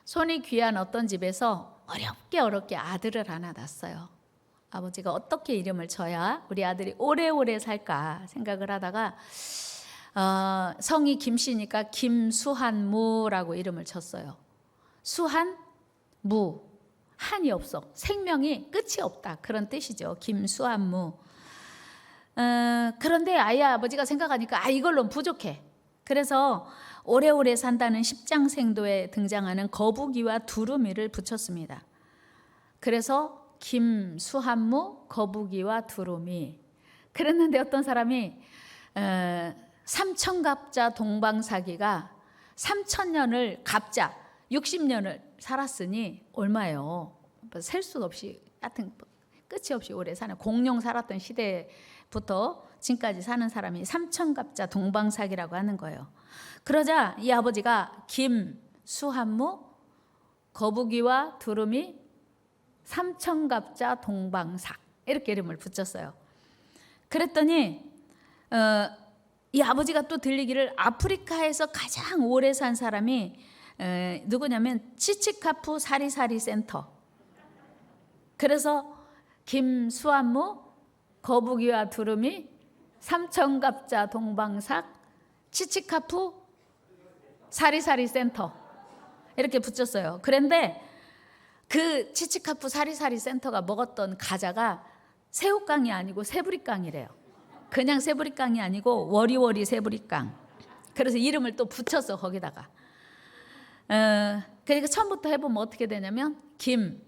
손이 귀한 어떤 집에서 어렵게 아들을 하나 낳았어요. 아버지가 어떻게 이름을 쳐야 우리 아들이 오래오래 살까 생각을 하다가 성이 김씨니까 김수한무라고 이름을 쳤어요. 수한, 무, 한이 없어. 생명이 끝이 없다. 그런 뜻이죠. 김수한무. 그런데 아버지가 생각하니까 이걸로는 부족해. 그래서 오래오래 산다는 십장생도에 등장하는 거북이와 두루미를 붙였습니다. 그래서 김수한무, 거북이와 두루미. 그랬는데 어떤 사람이 삼천갑자 동방사기가 3,000년을 갑자 60년을 살았으니 얼마예요? 셀 수 없이 하여튼 끝이 없이 오래 사는 공룡 살았던 시대부터 지금까지 사는 사람이 삼천갑자 동방삭이라고 하는 거예요. 그러자 이 아버지가 김수한무, 거북이와 두루미, 삼천갑자 동방삭 이렇게 이름을 붙였어요. 그랬더니 이 아버지가 또 들리기를 아프리카에서 가장 오래 산 사람이 누구냐면 치치카푸 사리사리 센터. 그래서 김수한무, 거북이와 두루미, 삼천갑자 동방삭, 치치카푸 사리사리 센터 이렇게 붙였어요. 그런데 그 치치카푸 사리사리 센터가 먹었던 가자가 새우깡이 아니고 새부리깡이래요. 그냥 새부리깡이 아니고 워리워리 새부리깡. 그래서 이름을 또 붙였어 거기다가. 그러니까 처음부터 해보면 어떻게 되냐면 김,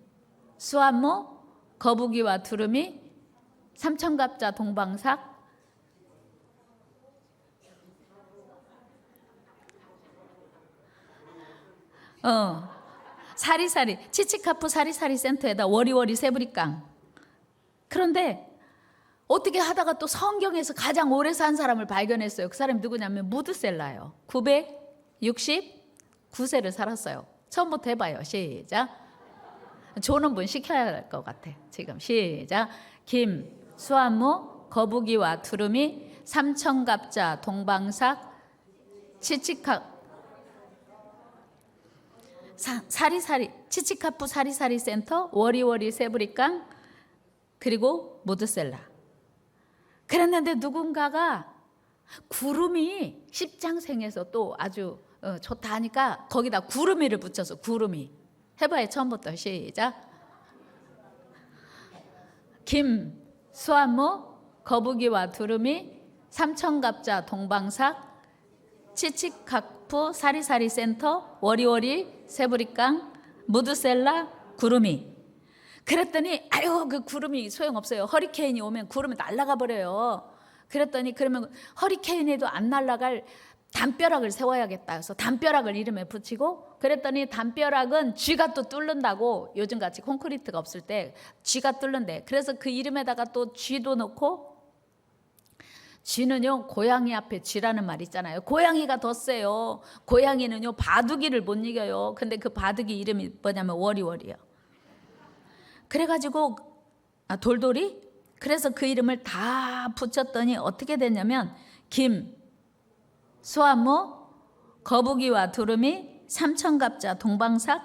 수한무, 거북이와 두루미, 삼천갑자 동방삭, 사리사리, 치치카푸 사리사리 센터에다 워리워리 새부리깡. 그런데 어떻게 하다가 또 성경에서 가장 오래 산 사람을 발견했어요. 그 사람이 누구냐면 무드셀라예요. 969세를 살았어요. 처음부터 해봐요. 시작. 조는 분 시켜야 할 것 같아. 지금 시작. 김, 수한무, 거북이와 두루미, 삼천갑자 동방삭, 사리사리, 치치카푸 사리사리 센터, 워리워리 새부리깡, 그리고 무드셀라. 그랬는데 누군가가 구름이 십장생에서 또 아주 좋다 하니까 거기다 구름이를 붙여서 구름이. 해봐요. 처음부터 시작. 김, 수한무, 거북이와 두루미, 삼천갑자 동방삭, 치치카푸 사리사리 센터, 워리워리 새부리깡, 무드셀라, 구름이. 그랬더니 그 구름이 소용없어요. 허리케인이 오면 구름이 날아가 버려요. 그랬더니 그러면 허리케인에도 안 날아갈 담벼락을 세워야겠다. 그래서 담벼락을 이름에 붙이고, 그랬더니 담벼락은 쥐가 또 뚫는다고. 요즘같이 콘크리트가 없을 때 쥐가 뚫는데, 그래서 그 이름에다가 또 쥐도 넣고. 쥐는요 고양이 앞에 쥐라는 말 있잖아요. 고양이가 더 세요. 고양이는요 바둑이를 못 이겨요. 근데 그 바둑이 이름이 뭐냐면 워리워리요. 그래가지고 돌돌이. 그래서 그 이름을 다 붙였더니 어떻게 됐냐면 김, 수한무, 거북이와 두루미, 삼천갑자 동방삭,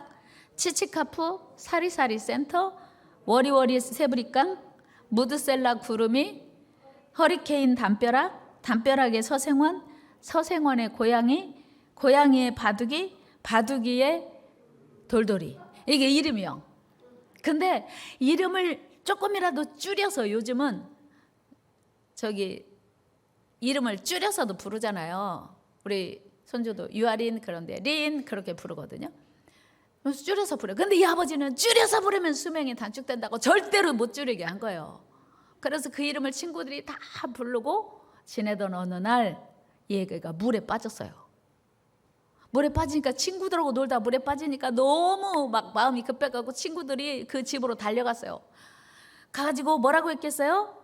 치치카푸 사리사리 센터, 워리워리 새부리깡, 무드셀라 구름이, 허리케인 담벼락, 담벼락의 서생원, 서생원의 고양이, 고양이의 바둑이, 바둑이의 돌돌이. 이게 이름이요. 근데 이름을 조금이라도 줄여서, 요즘은 이름을 줄여서도 부르잖아요. 우리 손주도 유아린 그런데 린 그렇게 부르거든요. 그래서 줄여서 부려. 근데 이 아버지는 줄여서 부르면 수명이 단축된다고 절대로 못 줄이게 한 거예요. 그래서 그 이름을 친구들이 다 부르고 지내던 어느 날 얘가 물에 빠졌어요. 물에 빠지니까, 친구들하고 놀다 물에 빠지니까 너무 막 마음이 급해가지고 친구들이 그 집으로 달려갔어요. 가가지고 뭐라고 했겠어요?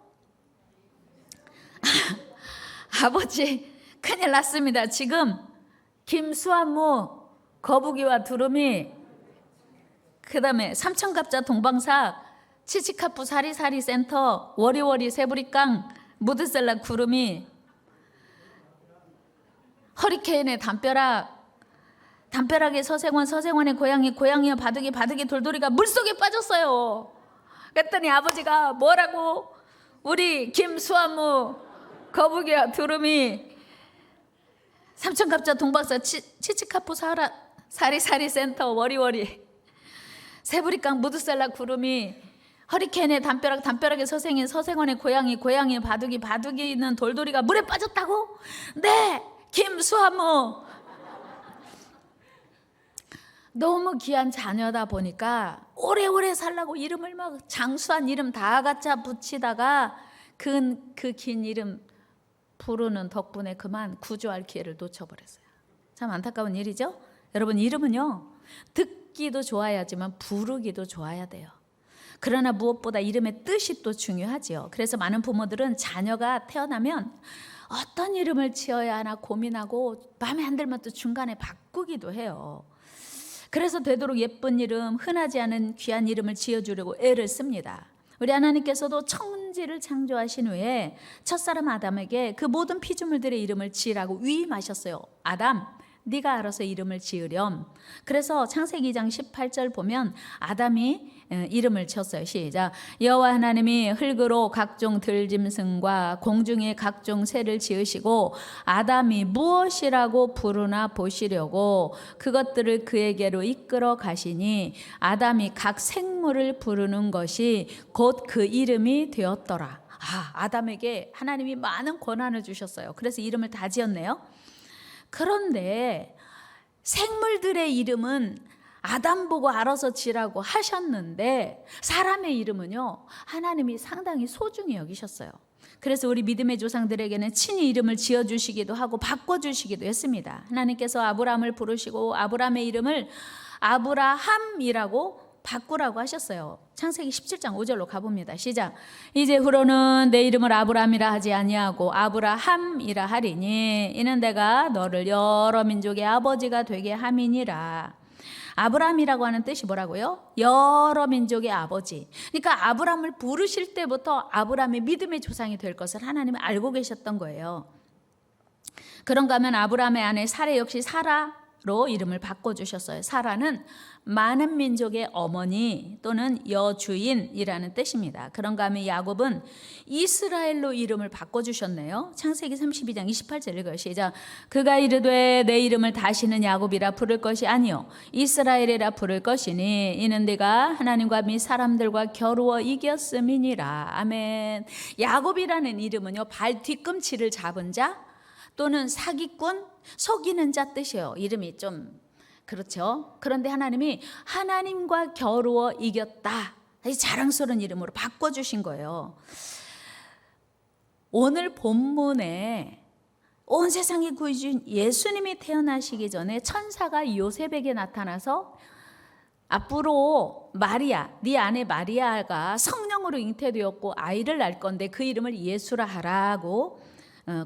아버지 큰일 났습니다. 지금 김수한무, 거북이와 두루미, 그 다음에 삼천갑자 동방삭, 치치카푸 사리사리 센터, 워리워리 새부리깡, 무드셀라 구름이, 허리케인의 담벼락 담벼락에 서생원, 서생원의 고양이, 고양이와 바둑이, 바둑이, 돌돌이가 물속에 빠졌어요. 그랬더니 아버지가 뭐라고? 우리 김수아무, 거북이와 두루미, 삼천갑자, 동박사, 치치카푸, 사리사리 센터, 워리워리, 세부리깡, 무드셀라, 구름이, 허리케인의 담벼락, 담벼락에 서생인, 서생원의 고양이, 고양이, 바둑이, 바둑이 있는 돌돌이가 물에 빠졌다고? 네, 김수아무. 너무 귀한 자녀다 보니까 오래오래 살라고 이름을 막 장수한 이름 다 갖다 붙이다가 그 긴 이름 부르는 덕분에 그만 구조할 기회를 놓쳐버렸어요. 참 안타까운 일이죠. 여러분, 이름은요, 듣기도 좋아야지만 부르기도 좋아야 돼요. 그러나 무엇보다 이름의 뜻이 또 중요하지요. 그래서 많은 부모들은 자녀가 태어나면 어떤 이름을 지어야 하나 고민하고 마음에 안 들면 또 중간에 바꾸기도 해요. 그래서 되도록 예쁜 이름, 흔하지 않은 귀한 이름을 지어주려고 애를 씁니다. 우리 하나님께서도 천지를 창조하신 후에 첫사람 아담에게 그 모든 피조물들의 이름을 지으라고 위임하셨어요. 아담, 네가 알아서 이름을 지으렴. 그래서 창세기 2장 18절 보면 아담이 이름을 지었어요. 시작. 여호와 하나님이 흙으로 각종 들짐승과 공중의 각종 새를 지으시고 아담이 무엇이라고 부르나 보시려고 그것들을 그에게로 이끌어 가시니 아담이 각 생물을 부르는 것이 곧 그 이름이 되었더라. 아담에게 하나님이 많은 권한을 주셨어요. 그래서 이름을 다 지었네요. 그런데 생물들의 이름은 아담 보고 알아서 지라고 하셨는데 사람의 이름은요, 하나님이 상당히 소중히 여기셨어요. 그래서 우리 믿음의 조상들에게는 친히 이름을 지어주시기도 하고 바꿔주시기도 했습니다. 하나님께서 아브라함을 부르시고 아브라함의 이름을 아브라함이라고 바꾸라고 하셨어요. 창세기 17장 5절로 가봅니다. 시작. 이제후로는 내 이름을 아브라함이라 하지 아니하고 아브라함이라 하리니 이는 내가 너를 여러 민족의 아버지가 되게 함이니라. 아브라함이라고 하는 뜻이 뭐라고요? 여러 민족의 아버지. 그러니까 아브라함을 부르실 때부터 아브라함이 믿음의 조상이 될 것을 하나님은 알고 계셨던 거예요. 그런가 하면 아브라함의 아내 사레 역시 사라로 이름을 바꿔주셨어요. 사라는 많은 민족의 어머니 또는 여주인이라는 뜻입니다. 그런가 하면 야곱은 이스라엘로 이름을 바꿔주셨네요. 창세기 32장 28절 읽어요. 시작. 그가 이르되 내 이름을 다시는 야곱이라 부를 것이 아니요 이스라엘이라 부를 것이니 이는 네가 하나님과 및 사람들과 겨루어 이겼음이니라. 아멘. 야곱이라는 이름은요, 발 뒤꿈치를 잡은 자 또는 사기꾼, 속이는 자 뜻이에요. 이름이 좀 그렇죠. 그런데 하나님이 하나님과 겨루어 이겼다, 자랑스러운 이름으로 바꿔주신 거예요. 오늘 본문에 온 세상의 구주인 예수님이 태어나시기 전에 천사가 요셉에게 나타나서 앞으로 마리아, 네 아내 마리아가 성령으로 잉태되었고 아이를 낳을 건데 그 이름을 예수라 하라고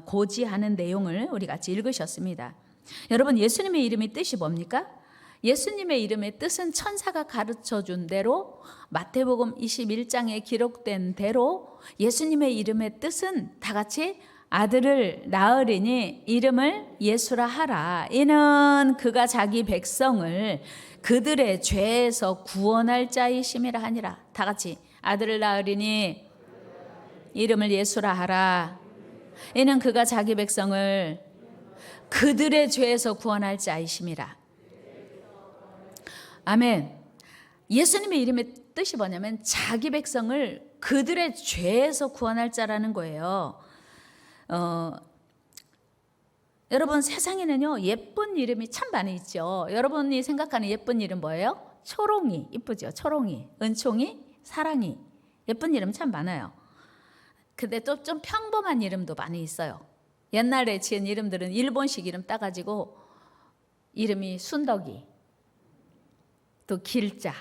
고지하는 내용을 우리 같이 읽으셨습니다. 여러분, 예수님의 이름의 뜻이 뭡니까? 예수님의 이름의 뜻은 천사가 가르쳐준 대로 마태복음 21장에 기록된 대로 예수님의 이름의 뜻은 다 같이 아들을 낳으리니 이름을 예수라 하라. 이는 그가 자기 백성을 그들의 죄에서 구원할 자이심이라 하니라. 다 같이 아들을 낳으리니 이름을 예수라 하라. 이는 그가 자기 백성을 그들의 죄에서 구원할 자이심이라. 아멘. 예수님의 이름의 뜻이 뭐냐면 자기 백성을 그들의 죄에서 구원할 자라는 거예요. 여러분, 세상에는요 예쁜 이름이 참 많이 있죠. 여러분이 생각하는 예쁜 이름 뭐예요? 초롱이 이쁘죠. 초롱이, 은총이, 사랑이. 예쁜 이름 참 많아요. 근데 또 좀 평범한 이름도 많이 있어요. 옛날에 지은 이름들은 일본식 이름 따가지고 이름이 순덕이, 또 길자,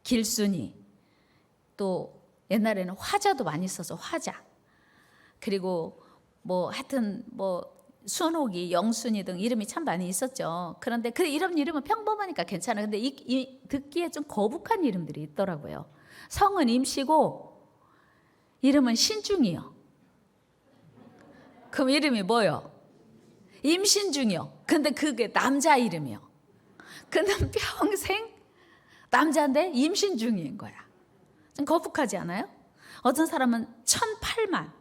길순이, 또 옛날에는 화자도 많이 써서 화자, 그리고 뭐 하여튼 뭐 순옥이, 영순이 등 이름이 참 많이 있었죠. 그런데 그 이런 이름은 평범하니까 괜찮아요. 근데 듣기에 좀 거북한 이름들이 있더라고요. 성은 임씨고 이름은 신중이요. 그럼 이름이 뭐요? 임신중이요. 근데 그게 남자 이름이요. 그는 평생 남자인데 임신 중인 거야. 좀 거북하지 않아요? 어떤 사람은 1008만.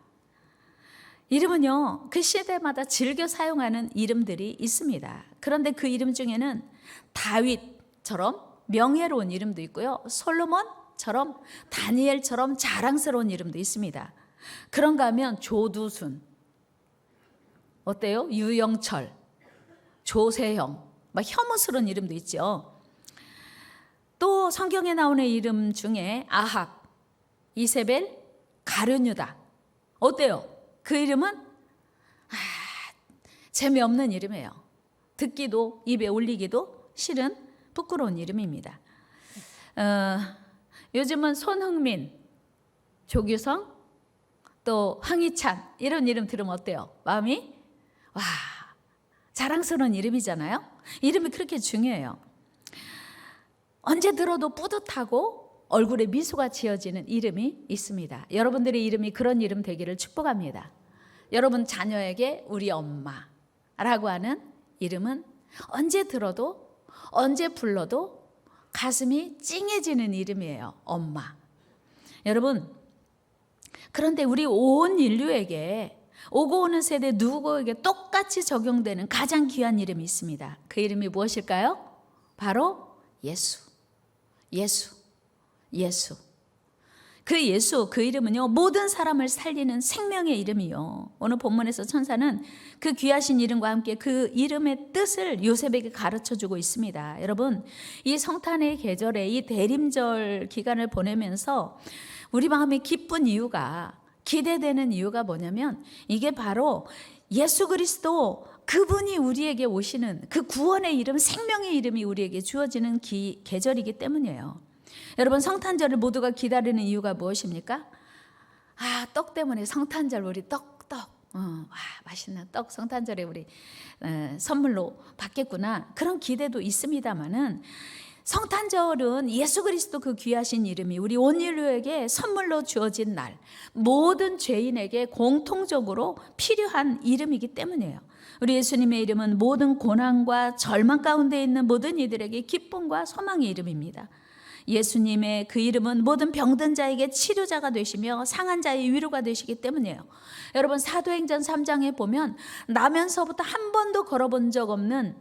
이름은요, 그 시대마다 즐겨 사용하는 이름들이 있습니다. 그런데 그 이름 중에는 다윗처럼 명예로운 이름도 있고요, 솔로몬처럼, 다니엘처럼 자랑스러운 이름도 있습니다. 그런가 하면 조두순, 어때요? 유영철, 조세형, 막 혐오스러운 이름도 있죠. 또 성경에 나오는 이름 중에 아합, 이세벨, 가룟유다, 어때요? 그 이름은 재미없는 이름이에요. 듣기도 입에 올리기도 싫은 부끄러운 이름입니다. 요즘은 손흥민, 조규성, 또 황희찬 이런 이름 들으면 어때요? 마음이 자랑스러운 이름이잖아요. 이름이 그렇게 중요해요. 언제 들어도 뿌듯하고 얼굴에 미소가 지어지는 이름이 있습니다. 여러분들의 이름이 그런 이름 되기를 축복합니다. 여러분 자녀에게 우리 엄마라고 하는 이름은 언제 들어도, 언제 불러도 가슴이 찡해지는 이름이에요. 엄마. 여러분, 그런데 우리 온 인류에게, 오고 오는 세대 누구에게 똑같이 적용되는 가장 귀한 이름이 있습니다. 그 이름이 무엇일까요? 바로 예수. 그 예수, 그 이름은요, 모든 사람을 살리는 생명의 이름이요. 오늘 본문에서 천사는 그 귀하신 이름과 함께 그 이름의 뜻을 요셉에게 가르쳐주고 있습니다. 여러분, 이 성탄의 계절에 이 대림절 기간을 보내면서 우리 마음이 기쁜 이유가, 기대되는 이유가 뭐냐면, 이게 바로 예수 그리스도, 그분이 우리에게 오시는 그 구원의 이름, 생명의 이름이 우리에게 주어지는 계절이기 때문이에요. 여러분, 성탄절을 모두가 기다리는 이유가 무엇입니까? 떡 때문에 성탄절 우리 떡. 맛있는 떡 성탄절에 우리 선물로 받겠구나. 그런 기대도 있습니다만은, 성탄절은 예수 그리스도 그 귀하신 이름이 우리 온 인류에게 선물로 주어진 날, 모든 죄인에게 공통적으로 필요한 이름이기 때문이에요. 우리 예수님의 이름은 모든 고난과 절망 가운데 있는 모든 이들에게 기쁨과 소망의 이름입니다. 예수님의 그 이름은 모든 병든 자에게 치료자가 되시며 상한 자의 위로가 되시기 때문이에요. 여러분, 사도행전 3장에 보면 나면서부터 한 번도 걸어본 적 없는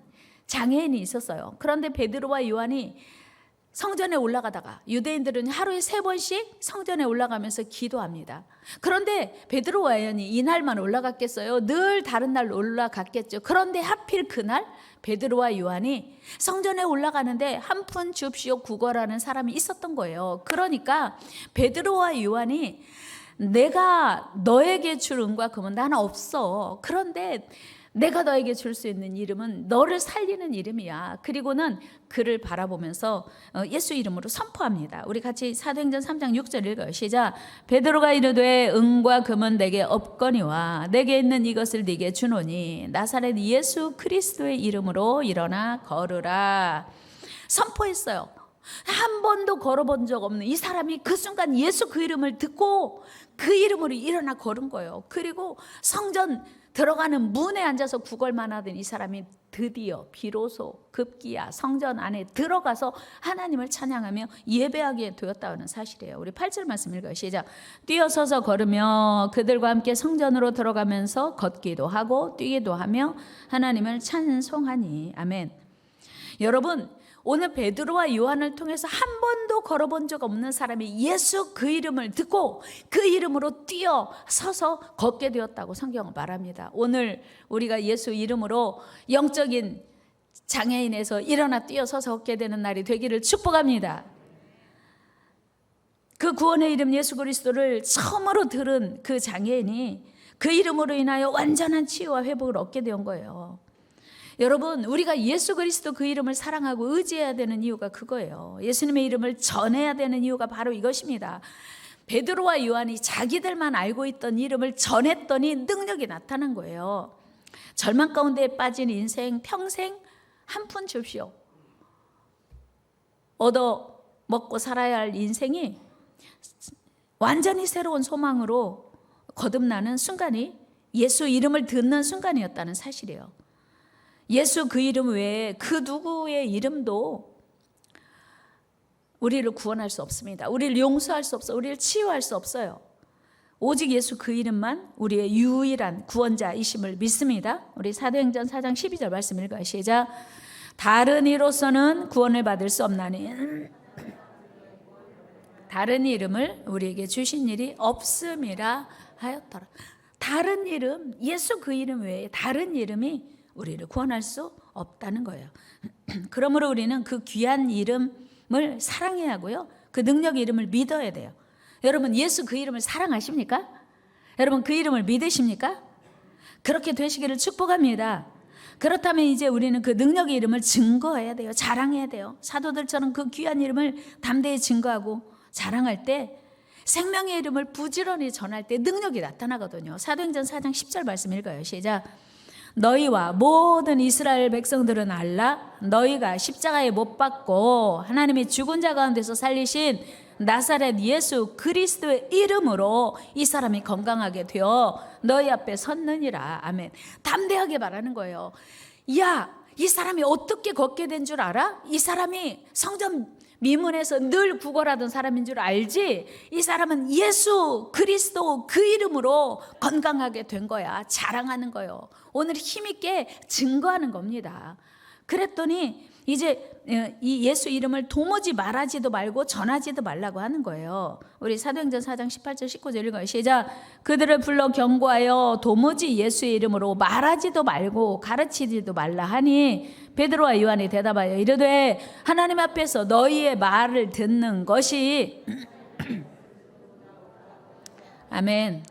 장애인이 있었어요. 그런데 베드로와 요한이 성전에 올라가다가, 유대인들은 하루에 3번씩 성전에 올라가면서 기도합니다. 그런데 베드로와 요한이 이날만 올라갔겠어요? 늘 다른 날 올라갔겠죠. 그런데 하필 그날 베드로와 요한이 성전에 올라가는데 한 푼 줍시오 구걸하는 사람이 있었던 거예요. 그러니까 베드로와 요한이, 내가 너에게 줄 은과 금은 나는 없어. 그런데 내가 너에게 줄 수 있는 이름은 너를 살리는 이름이야. 그리고는 그를 바라보면서 예수 이름으로 선포합니다. 우리 같이 사도행전 3장 6절 읽어요. 시작. 베드로가 이르되 은과 금은 내게 없거니와 내게 있는 이것을 네게 주노니 나사렛 예수 그리스도의 이름으로 일어나 걸으라. 선포했어요. 한 번도 걸어본 적 없는 이 사람이 그 순간 예수 그 이름을 듣고 그 이름으로 일어나 걸은 거예요. 그리고 성전 들어가는 문에 앉아서 구걸만 하던 이 사람이 드디어 비로소 급기야 성전 안에 들어가서 하나님을 찬양하며 예배하게 되었다는 사실이에요. 우리 8절 말씀 읽어요. 시작. 뛰어서서 걸으며 그들과 함께 성전으로 들어가면서 걷기도 하고 뛰기도 하며 하나님을 찬송하니. 아멘. 여러분, 오늘 베드로와 요한을 통해서 한 번도 걸어본 적 없는 사람이 예수 그 이름을 듣고 그 이름으로 뛰어 서서 걷게 되었다고 성경은 말합니다. 오늘 우리가 예수 이름으로 영적인 장애인에서 일어나 뛰어 서서 걷게 되는 날이 되기를 축복합니다. 그 구원의 이름 예수 그리스도를 처음으로 들은 그 장애인이 그 이름으로 인하여 완전한 치유와 회복을 얻게 된 거예요. 여러분, 우리가 예수 그리스도 그 이름을 사랑하고 의지해야 되는 이유가 그거예요. 예수님의 이름을 전해야 되는 이유가 바로 이것입니다. 베드로와 요한이 자기들만 알고 있던 이름을 전했더니 능력이 나타난 거예요. 절망 가운데 빠진 인생, 평생 한 푼 줍시오. 얻어 먹고 살아야 할 인생이 완전히 새로운 소망으로 거듭나는 순간이 예수 이름을 듣는 순간이었다는 사실이에요. 예수 그 이름 외에 그 누구의 이름도 우리를 구원할 수 없습니다. 우리를 용서할 수 없어요. 우리를 치유할 수 없어요. 오직 예수 그 이름만 우리의 유일한 구원자이심을 믿습니다. 우리 사도행전 4장 12절 말씀 읽어요. 시작. 다른 이로서는 구원을 받을 수 없나니 다른 이름을 우리에게 주신 일이 없음이라 하였더라. 다른 이름, 예수 그 이름 외에 다른 이름이 우리를 구원할 수 없다는 거예요. 그러므로 우리는 그 귀한 이름을 사랑해야 하고요. 그 능력의 이름을 믿어야 돼요. 여러분 예수 그 이름을 사랑하십니까? 여러분 그 이름을 믿으십니까? 그렇게 되시기를 축복합니다. 그렇다면 이제 우리는 그 능력의 이름을 증거해야 돼요. 자랑해야 돼요. 사도들처럼 그 귀한 이름을 담대히 증거하고 자랑할 때 생명의 이름을 부지런히 전할 때 능력이 나타나거든요. 사도행전 4장 10절 말씀 읽어요. 시작. 너희와 모든 이스라엘 백성들은 알라. 너희가 십자가에 못 박고 하나님이 죽은 자 가운데서 살리신 나사렛 예수 그리스도의 이름으로 이 사람이 건강하게 되어 너희 앞에 섰느니라. 아멘. 담대하게 말하는 거예요. 야, 이 사람이 어떻게 걷게 된 줄 알아? 이 사람이 성전 미문에서 늘 구걸하던 사람인 줄 알지? 이 사람은 예수 그리스도 그 이름으로 건강하게 된 거야. 자랑하는 거예요. 오늘 힘있게 증거하는 겁니다. 그랬더니 이제 이 예수 이름을 도무지 말하지도 말고 전하지도 말라고 하는 거예요. 우리 사도행전 4장 18절 19절 읽어요. 시작. 그들을 불러 경고하여 도무지 예수의 이름으로 말하지도 말고 가르치지도 말라 하니 베드로와 요한이 대답하여 이르되 하나님 앞에서 너희의 말을 듣는 것이 아멘.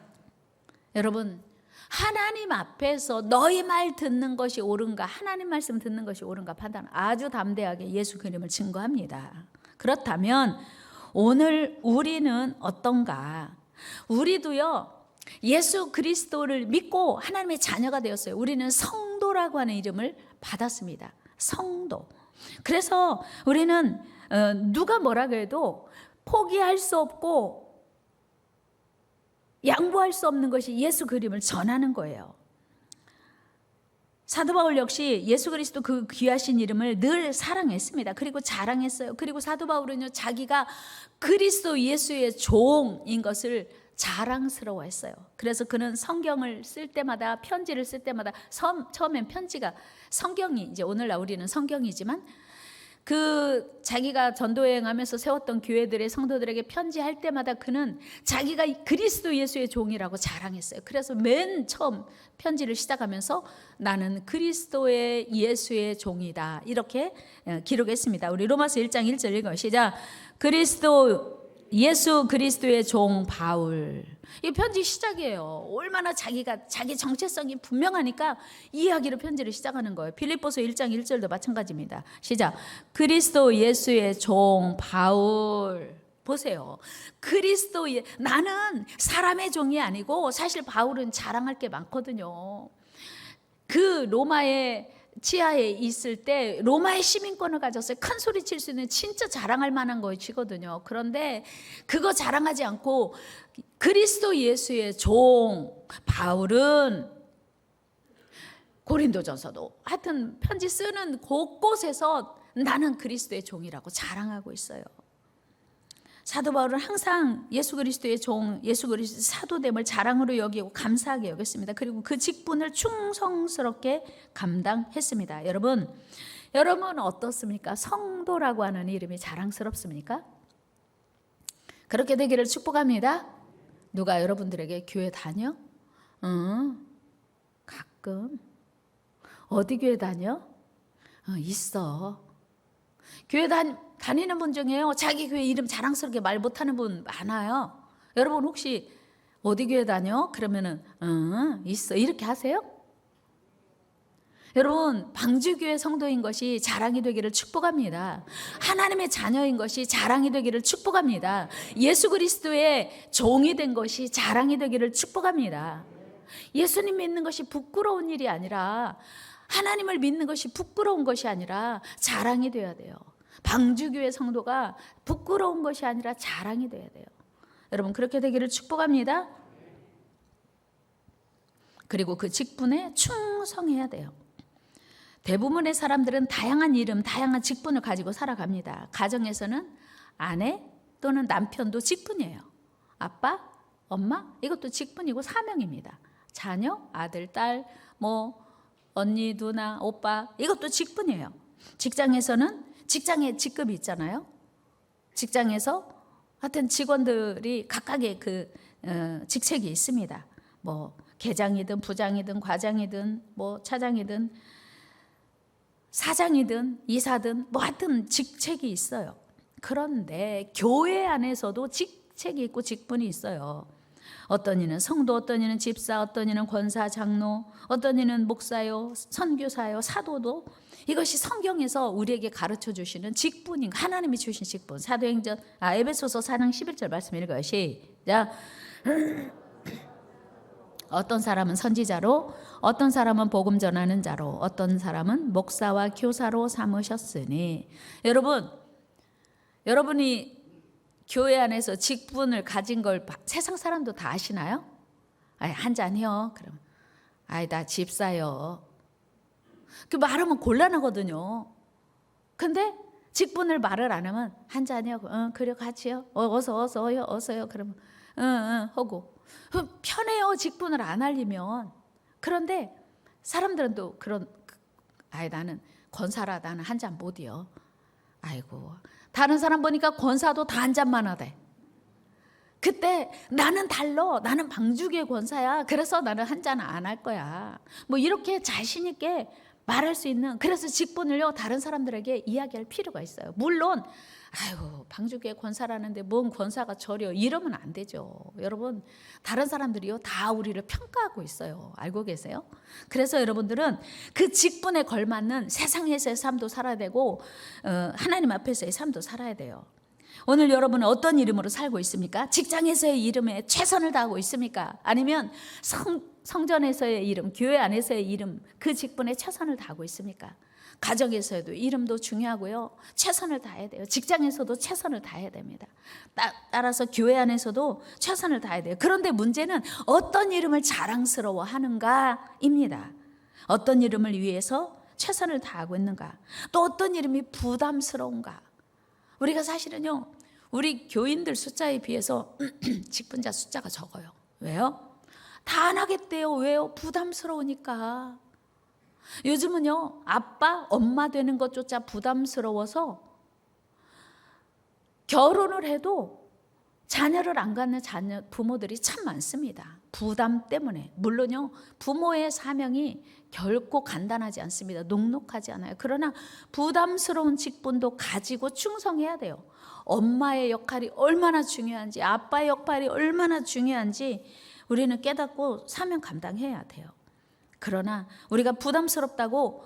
여러분 하나님 앞에서 너희 말 듣는 것이 옳은가, 하나님 말씀 듣는 것이 옳은가 판단 아주 담대하게 예수 그림을 증거합니다. 그렇다면 오늘 우리는 어떤가? 우리도요 예수 그리스도를 믿고 하나님의 자녀가 되었어요. 우리는 성도라고 하는 이름을 받았습니다. 성도. 그래서 우리는 누가 뭐라고 해도 포기할 수 없고 양보할 수 없는 것이 예수 그림을 전하는 거예요. 사도 바울 역시 예수 그리스도 그 귀하신 이름을 늘 사랑했습니다. 그리고 자랑했어요. 그리고 사도 바울은요 자기가 그리스도 예수의 종인 것을 자랑스러워했어요. 그래서 그는 성경을 쓸 때마다 편지를 쓸 때마다 처음엔 편지가 성경이 이제 오늘날 우리는 성경이지만 그 자기가 전도여행하면서 세웠던 교회들의 성도들에게 편지할 때마다 그는 자기가 그리스도 예수의 종이라고 자랑했어요. 그래서 맨 처음 편지를 시작하면서 나는 그리스도의 예수의 종이다 이렇게 기록했습니다. 우리 로마서 1장 1절 읽어요. 시작. 예수 그리스도의 종 바울. 이 편지 시작이에요. 얼마나 자기 정체성이 분명하니까 이 이야기로 편지를 시작하는 거예요. 빌립보서 1장 1절도 마찬가지입니다. 시작. 그리스도 예수의 종 바울. 보세요. 나는 사람의 종이 아니고 사실 바울은 자랑할 게 많거든요. 그 로마의 치하에 있을 때 로마의 시민권을 가졌어요. 큰 소리 칠 수 있는 진짜 자랑할 만한 것이거든요. 그런데 그거 자랑하지 않고 그리스도 예수의 종 바울은 고린도전서도 하여튼 편지 쓰는 곳곳에서 나는 그리스도의 종이라고 자랑하고 있어요. 사도 바울은 항상 예수 그리스도의 종, 예수 그리스도의 사도됨을 자랑으로 여기고 감사하게 여겼습니다. 그리고 그 직분을 충성스럽게 감당했습니다. 여러분은 어떻습니까? 성도라고 하는 이름이 자랑스럽습니까? 그렇게 되기를 축복합니다. 누가 여러분들에게 교회 다녀? 가끔. 어디 교회 다녀? 있어. 교회 다니는 분 중에요 자기 교회 이름 자랑스럽게 말 못하는 분 많아요. 여러분 혹시 어디 교회 다녀? 그러면은 있어 이렇게 하세요? 여러분 방주교회 성도인 것이 자랑이 되기를 축복합니다. 하나님의 자녀인 것이 자랑이 되기를 축복합니다. 예수 그리스도의 종이 된 것이 자랑이 되기를 축복합니다. 예수님 믿는 것이 부끄러운 일이 아니라 하나님을 믿는 것이 부끄러운 것이 아니라 자랑이 돼야 돼요. 방주교회 성도가 부끄러운 것이 아니라 자랑이 돼야 돼요. 여러분 그렇게 되기를 축복합니다. 그리고 그 직분에 충성해야 돼요. 대부분의 사람들은 다양한 이름, 다양한 직분을 가지고 살아갑니다. 가정에서는 아내 또는 남편도 직분이에요. 아빠, 엄마, 이것도 직분이고 사명입니다. 자녀, 아들, 딸, 언니, 누나, 오빠, 이것도 직분이에요. 직장에서는 직장에 직급이 있잖아요. 직장에서 하여튼 직원들이 각각의 직책이 있습니다. 계장이든 부장이든 과장이든 차장이든 사장이든 이사든 하여튼 직책이 있어요. 그런데 교회 안에서도 직책이 있고 직분이 있어요. 어떤 이는 성도, 어떤 이는 집사, 어떤 이는 권사, 장로, 어떤 이는 목사요, 선교사요, 사도도, 이것이 성경에서 우리에게 가르쳐 주시는 직분인, 하나님이 주신 직분. 사도행전 에베소서 4장 11절 말씀 읽어요. 시작. 어떤 사람은 선지자로, 어떤 사람은 복음 전하는 자로, 어떤 사람은 목사와 교사로 삼으셨으니. 여러분이 교회 안에서 직분을 가진 걸 세상 사람도 다 아시나요? 한 잔이요. 그럼 나 집사요. 그 말하면 곤란하거든요. 근데 직분을 말을 안 하면 한 잔이요. 그래 같이요. 어서요. 그러면 하고 편해요. 직분을 안 알리면. 그런데 사람들은 또 나는 권사라, 나는 한 잔 못이요. 아이고, 다른 사람 보니까 권사도 다 한 잔만 하대. 그때 나는 달러, 나는 방주교의 권사야. 그래서 나는 한 잔 안 할 거야. 이렇게 자신 있게 말할 수 있는, 그래서 직분을요 다른 사람들에게 이야기할 필요가 있어요. 물론 방주교의 권사라는데 뭔 권사가 저려, 이러면 안 되죠. 여러분, 다른 사람들이요 다 우리를 평가하고 있어요. 알고 계세요? 그래서 여러분들은 그 직분에 걸맞는 세상에서의 삶도 살아야 되고 하나님 앞에서의 삶도 살아야 돼요. 오늘 여러분은 어떤 이름으로 살고 있습니까? 직장에서의 이름에 최선을 다하고 있습니까? 아니면 성전에서의 이름, 교회 안에서의 이름, 그 직분에 최선을 다하고 있습니까? 가정에서도 이름도 중요하고요. 최선을 다해야 돼요. 직장에서도 최선을 다해야 됩니다. 따라서 교회 안에서도 최선을 다해야 돼요. 그런데 문제는 어떤 이름을 자랑스러워 하는가입니다. 어떤 이름을 위해서 최선을 다하고 있는가? 또 어떤 이름이 부담스러운가? 우리가 사실은요, 우리 교인들 숫자에 비해서 직분자 숫자가 적어요. 왜요? 다 안 하겠대요. 왜요? 부담스러우니까. 요즘은요, 아빠, 엄마 되는 것조차 부담스러워서 결혼을 해도 자녀를 안 갖는 부모들이 참 많습니다. 부담 때문에. 물론요, 부모의 사명이 결코 간단하지 않습니다. 녹록하지 않아요. 그러나 부담스러운 직분도 가지고 충성해야 돼요. 엄마의 역할이 얼마나 중요한지, 아빠의 역할이 얼마나 중요한지 우리는 깨닫고 사명 감당해야 돼요. 그러나 우리가 부담스럽다고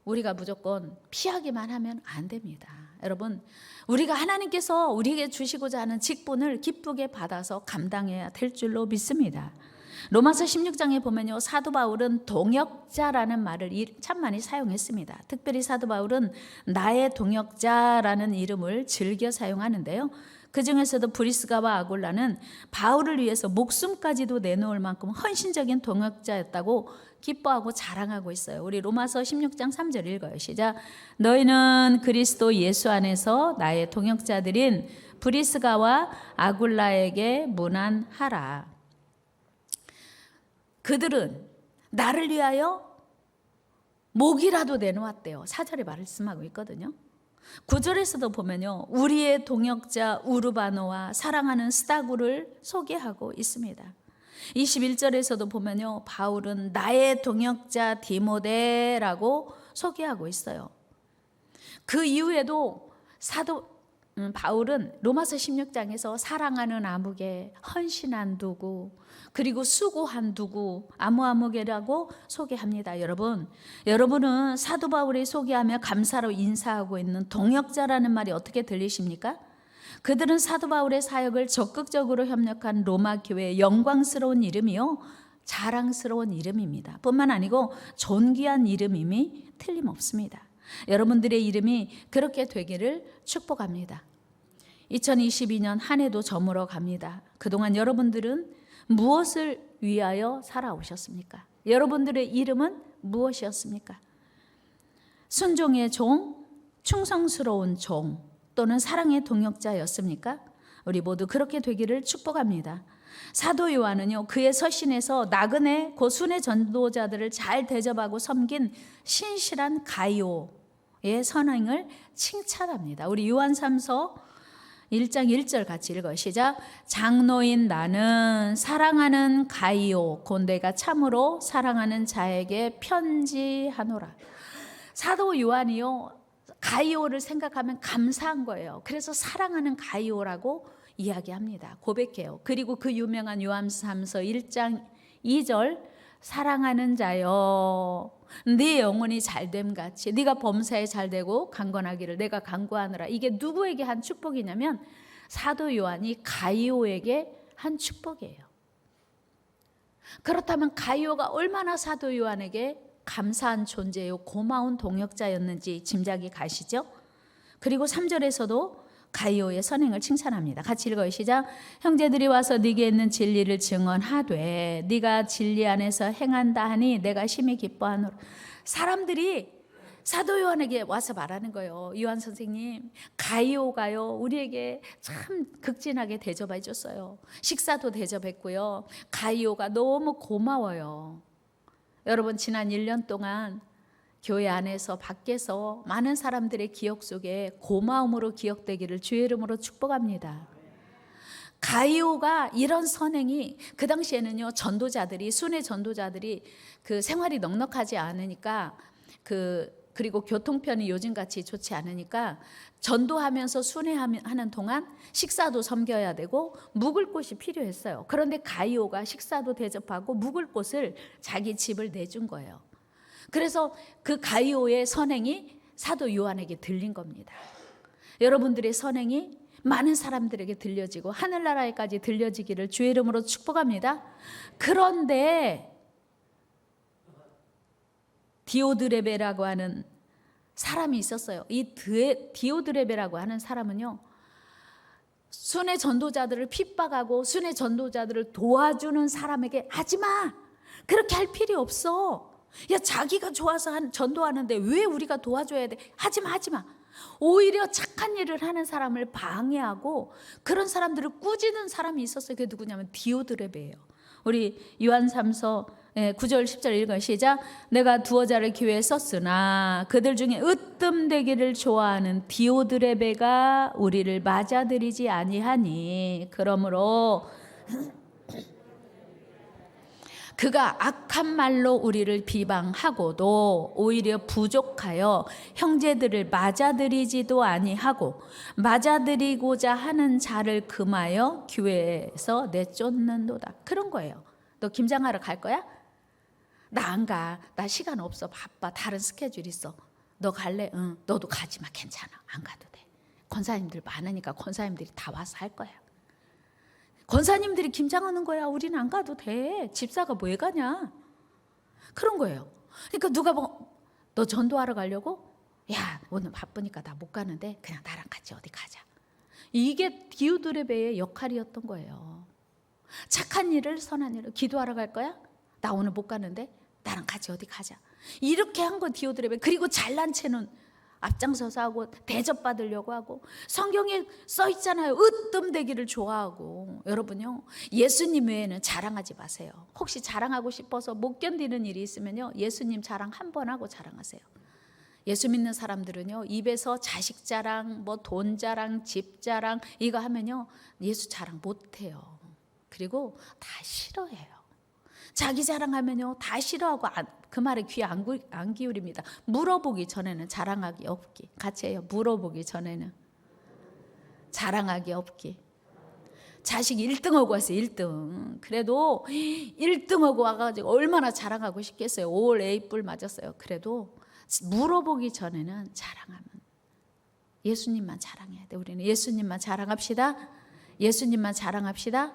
우리가 무조건 피하기만 하면 안 됩니다. 여러분, 우리가 하나님께서 우리에게 주시고자 하는 직분을 기쁘게 받아서 감당해야 될 줄로 믿습니다. 로마서 16장에 보면요, 사도 바울은 동역자라는 말을 참 많이 사용했습니다. 특별히 사도 바울은 나의 동역자라는 이름을 즐겨 사용하는데요, 그 중에서도 브리스가와 아굴라는 바울을 위해서 목숨까지도 내놓을 만큼 헌신적인 동역자였다고 기뻐하고 자랑하고 있어요. 우리 로마서 16장 3절 읽어요. 시작. 너희는 그리스도 예수 안에서 나의 동역자들인 브리스가와 아굴라에게 문안하라. 그들은 나를 위하여 목이라도 내놓았대요. 4절에 말씀하고 있거든요. 9절에서도 보면요, 우리의 동역자 우르바노와 사랑하는 스다구를 소개하고 있습니다. 21절에서도 보면요, 바울은 나의 동역자 디모데라고 소개하고 있어요. 그 이후에도 바울은 로마서 16장에서 사랑하는 아무개, 헌신한 누구, 그리고 수고한 누구, 아무개라고 소개합니다. 여러분은 사도 바울이 소개하며 감사로 인사하고 있는 동역자라는 말이 어떻게 들리십니까? 그들은 사도 바울의 사역을 적극적으로 협력한 로마 교회의 영광스러운 이름이요, 자랑스러운 이름입니다. 뿐만 아니고 존귀한 이름임이 틀림없습니다. 여러분들의 이름이 그렇게 되기를 축복합니다. 2022년 한 해도 저물어 갑니다. 그동안 여러분들은 무엇을 위하여 살아오셨습니까? 여러분들의 이름은 무엇이었습니까? 순종의 종, 충성스러운 종 또는 사랑의 동역자였습니까? 우리 모두 그렇게 되기를 축복합니다. 사도 요한은요, 그의 서신에서 나그네 그 순회 전도자들을 잘 대접하고 섬긴 신실한 가이오의 선행을 칭찬합니다. 우리 요한3서 1장 1절 같이 읽어요. 시작. 장로인 나는 사랑하는 가이오 곧 내가 참으로 사랑하는 자에게 편지하노라. 사도 요한이요, 가이오를 생각하면 감사한 거예요. 그래서 사랑하는 가이오라고 이야기합니다. 고백해요. 그리고 그 유명한 요한3서 1장 2절 사랑하는 자여 네 영혼이 잘됨 같이 네가 범사에 잘되고 강건하기를 내가 간구하노라. 이게 누구에게 한 축복이냐면 사도 요한이 가이오에게 한 축복이에요. 그렇다면 가이오가 얼마나 사도 요한에게 감사한 존재요, 고마운 동역자였는지 짐작이 가시죠? 그리고 3절에서도 가이오의 선행을 칭찬합니다. 같이 읽어요. 시작. 형제들이 와서 네게 있는 진리를 증언하되 네가 진리 안에서 행한다 하니 내가 심히 기뻐하노라. 사람들이 사도 요한에게 와서 말하는 거예요. 요한 선생님, 가이오가요 우리에게 참 극진하게 대접해 줬어요. 식사도 대접했고요. 가이오가 너무 고마워요. 여러분, 지난 1년 동안 교회 안에서 밖에서 많은 사람들의 기억 속에 고마움으로 기억되기를 주의 이름으로 축복합니다. 가이오가 이런 선행이, 그 당시에는요 전도자들이, 순회 전도자들이 그 생활이 넉넉하지 않으니까 그리고 교통편이 요즘같이 좋지 않으니까 전도하면서 순회하는 동안 식사도 섬겨야 되고 묵을 곳이 필요했어요. 그런데 가이오가 식사도 대접하고 묵을 곳을 자기 집을 내준 거예요. 그래서 그 가이오의 선행이 사도 요한에게 들린 겁니다. 여러분들의 선행이 많은 사람들에게 들려지고 하늘나라에까지 들려지기를 주의 이름으로 축복합니다. 그런데 디오드레베라고 하는 사람이 있었어요. 이 디오드레베라고 하는 사람은요, 순회 전도자들을 핍박하고 순회 전도자들을 도와주는 사람에게 하지마, 그렇게 할 필요 없어, 야 자기가 좋아서 전도하는데 왜 우리가 도와줘야 돼, 하지마. 오히려 착한 일을 하는 사람을 방해하고 그런 사람들을 꾸짖는 사람이 있었어요. 그게 누구냐면 디오드레베예요. 우리 요한3서 9절 10절 읽어요. 시작. 내가 두어 자를 교회에 썼으나 그들 중에 으뜸되기를 좋아하는 디오드레베가 우리를 맞아들이지 아니하니 그러므로 그가 악한 말로 우리를 비방하고도 오히려 부족하여 형제들을 맞아들이지도 아니하고 맞아들이고자 하는 자를 금하여 교회에서 내쫓는도다. 그런 거예요. 너 김장하러 갈 거야? 나 안 가. 나 시간 없어. 바빠. 다른 스케줄 있어. 너 갈래? 응. 너도 가지 마. 괜찮아. 안 가도 돼. 권사님들 많으니까 권사님들이 다 와서 할 거야. 권사님들이 김장하는 거야. 우리는 안 가도 돼. 집사가 왜 가냐? 그런 거예요. 그러니까 누가 너 전도하러 가려고? 야, 오늘 바쁘니까 나 못 가는데 그냥 나랑 같이 어디 가자. 이게 디오드레베의 역할이었던 거예요. 착한 일을, 선한 일을. 기도하러 갈 거야? 나 오늘 못 가는데 나랑 같이 어디 가자. 이렇게 한 거 디오드레베. 그리고 잘난 체는 앞장서서 하고 대접받으려고 하고, 성경에 써 있잖아요. 으뜸되기를 좋아하고. 여러분요, 예수님 외에는 자랑하지 마세요. 혹시 자랑하고 싶어서 못 견디는 일이 있으면요, 예수님 자랑 한 번 하고 자랑하세요. 예수 믿는 사람들은요, 입에서 자식 자랑, 돈 자랑, 집 자랑 이거 하면요 예수 자랑 못해요. 그리고 다 싫어해요. 자기 자랑하면요 다 싫어하고 그 말에 귀 안 기울입니다. 물어보기 전에는 자랑하기 없기. 같이 해요. 물어보기 전에는 자랑하기 없기. 자식 1등하고 왔어요. 1등. 그래도 1등하고 와가지고 얼마나 자랑하고 싶겠어요. 올 A뿔 맞았어요. 그래도 물어보기 전에는 자랑하면 예수님만 자랑해야 돼. 우리는 예수님만 자랑합시다. 예수님만 자랑합시다.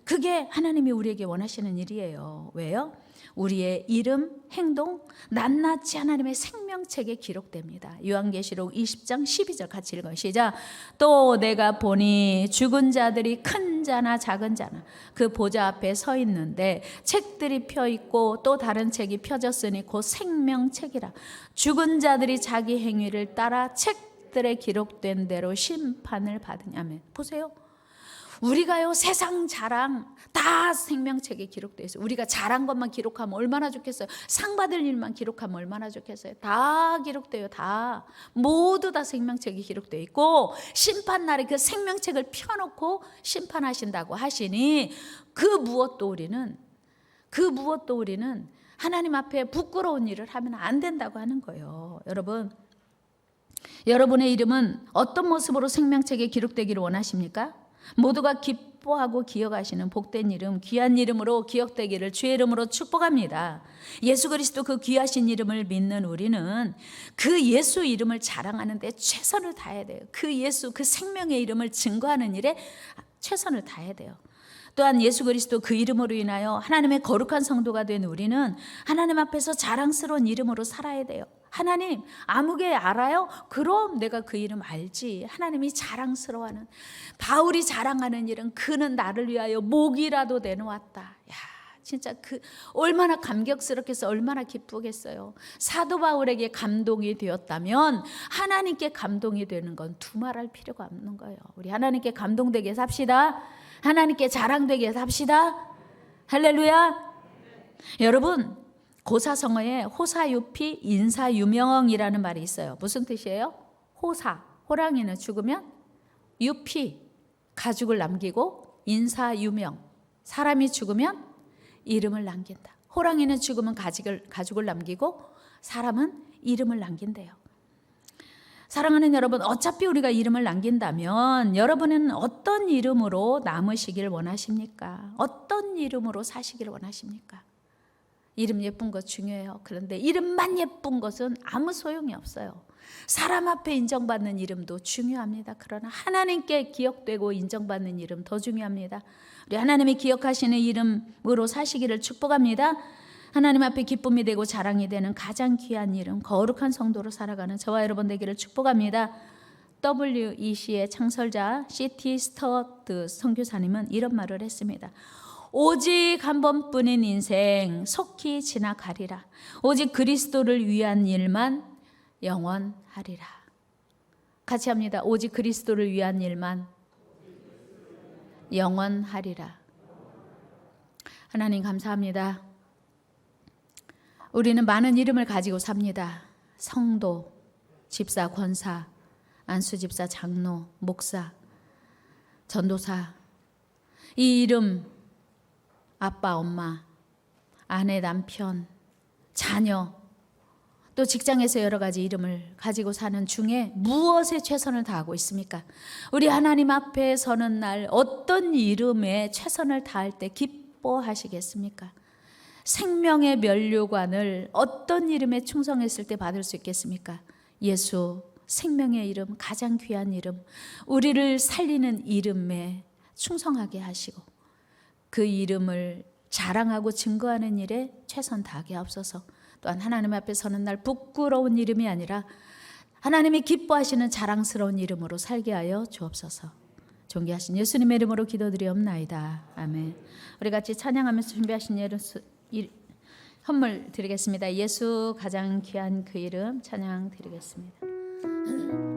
그게 하나님이 우리에게 원하시는 일이에요. 왜요? 우리의 이름, 행동, 낱낱이 하나님의 생명책에 기록됩니다. 요한계시록 20장 12절 같이 읽어요. 시작. 또 내가 보니 죽은 자들이 큰 자나 작은 자나 그 보좌 앞에 서 있는데 책들이 펴 있고 또 다른 책이 펴졌으니 곧 생명책이라. 죽은 자들이 자기 행위를 따라 책들에 기록된 대로 심판을 받으냐면, 보세요. 우리가요, 세상 자랑 다 생명책에 기록되어 있어요. 우리가 잘한 것만 기록하면 얼마나 좋겠어요. 상 받을 일만 기록하면 얼마나 좋겠어요. 다 기록돼요. 다 모두 다 생명책에 기록되어 있고, 심판날에 그 생명책을 펴놓고 심판하신다고 하시니 그 무엇도 우리는 하나님 앞에 부끄러운 일을 하면 안 된다고 하는 거예요. 여러분의 이름은 어떤 모습으로 생명책에 기록되기를 원하십니까? 모두가 기뻐하고 기억하시는 복된 이름, 귀한 이름으로 기억되기를 주의 이름으로 축복합니다. 예수 그리스도 그 귀하신 이름을 믿는 우리는 그 예수 이름을 자랑하는 데 최선을 다해야 돼요. 그 예수, 그 생명의 이름을 증거하는 일에 최선을 다해야 돼요. 또한 예수 그리스도 그 이름으로 인하여 하나님의 거룩한 성도가 된 우리는 하나님 앞에서 자랑스러운 이름으로 살아야 돼요. 하나님, 아무개 알아요? 그럼 내가 그 이름 알지. 하나님이 자랑스러워하는, 바울이 자랑하는 일은 그는 나를 위하여 목이라도 내놓았다. 야, 진짜 그 얼마나 감격스럽겠어, 얼마나 기쁘겠어요. 사도 바울에게 감동이 되었다면 하나님께 감동이 되는 건 두말할 필요가 없는 거예요. 우리 하나님께 감동되게 삽시다. 하나님께 자랑되게 삽시다. 할렐루야. 여러분, 고사성어에 호사유피 인사유명이라는 말이 있어요. 무슨 뜻이에요? 호사, 호랑이는 죽으면, 유피, 가죽을 남기고, 인사유명, 사람이 죽으면 이름을 남긴다. 호랑이는 죽으면 가죽을 남기고, 사람은 이름을 남긴대요. 사랑하는 여러분, 어차피 우리가 이름을 남긴다면 여러분은 어떤 이름으로 남으시길 원하십니까? 어떤 이름으로 사시길 원하십니까? 이름 예쁜 것 중요해요. 그런데 이름만 예쁜 것은 아무 소용이 없어요. 사람 앞에 인정받는 이름도 중요합니다. 그러나 하나님께 기억되고 인정받는 이름 더 중요합니다. 우리 하나님이 기억하시는 이름으로 사시기를 축복합니다. 하나님 앞에 기쁨이 되고 자랑이 되는 가장 귀한 이름, 거룩한 성도로 살아가는 저와 여러분 되기를 축복합니다. WEC의 창설자 C.T. 스튜어트 선교사님은 이런 말을 했습니다. 오직 한 번뿐인 인생 속히 지나가리라. 오직 그리스도를 위한 일만 영원하리라. 같이 합니다. 오직 그리스도를 위한 일만 영원하리라. 하나님 감사합니다. 우리는 많은 이름을 가지고 삽니다. 성도, 집사, 권사, 안수집사, 장로, 목사, 전도사. 이 이름, 아빠, 엄마, 아내, 남편, 자녀, 또 직장에서 여러 가지 이름을 가지고 사는 중에 무엇에 최선을 다하고 있습니까? 우리 하나님 앞에 서는 날 어떤 이름에 최선을 다할 때 기뻐하시겠습니까? 생명의 면류관을 어떤 이름에 충성했을 때 받을 수 있겠습니까? 예수, 생명의 이름, 가장 귀한 이름, 우리를 살리는 이름에 충성하게 하시고 그 이름을 자랑하고 증거하는 일에 최선 다하게 하옵소서. 또한 하나님 앞에 서는 날 부끄러운 이름이 아니라 하나님이 기뻐하시는 자랑스러운 이름으로 살게 하여 주옵소서. 존귀하신 예수님의 이름으로 기도드리옵나이다. 아멘. 우리 같이 찬양하면서 준비하신 선물 드리겠습니다. 예수 가장 귀한 그 이름 찬양 드리겠습니다.